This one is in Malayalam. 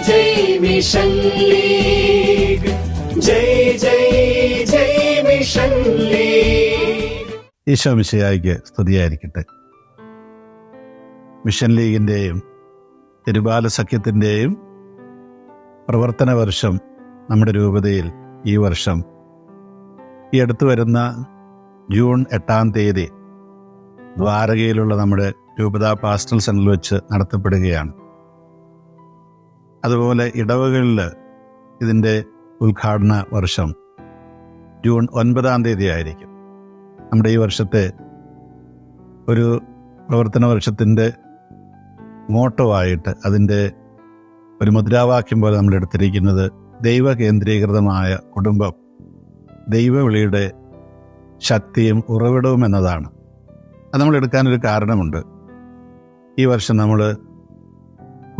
ജയ് മിഷൻ ലീഗ്, ജയ് ജയ് ജയ് മിഷൻ ലീഗ്. ഈശോ മിശിഹായ്ക്ക് സ്തുതിയായിരിക്കട്ടെ. മിഷൻ ലീഗിൻ്റെയും തിരുബാല സഖ്യത്തിൻ്റെയും പ്രവർത്തന വർഷം നമ്മുടെ രൂപതയിൽ ഈ വർഷം ഈ അടുത്ത് വരുന്ന ജൂൺ 8-ാം തീയതി ദ്വാരകയിലുള്ള നമ്മുടെ രൂപതാ പാസ്റ്റൽ സെൻ്ററിൽ വെച്ച് നടത്തപ്പെടുകയാണ്. അതുപോലെ ഇടവകളിൽ ഇതിൻ്റെ ഉദ്ഘാടന വർഷം ജൂൺ 9-ാം തീയതി ആയിരിക്കും. നമ്മുടെ ഈ വർഷത്തെ ഒരു പ്രവർത്തന വർഷത്തിൻ്റെ മോട്ടോ ആയിട്ട് അതിൻ്റെ ഒരു മുദ്രാവാക്യം പോലെ നമ്മൾ എടുത്തിരിക്കുന്നത് ദൈവ കേന്ദ്രീകൃതമായ കുടുംബം, ദൈവവിളിയുടെ ശക്തിയും ഉറവിടവും എന്നതാണ്. അത് നമ്മൾ എടുക്കാനൊരു കാരണമുണ്ട്. ഈ വർഷം നമ്മൾ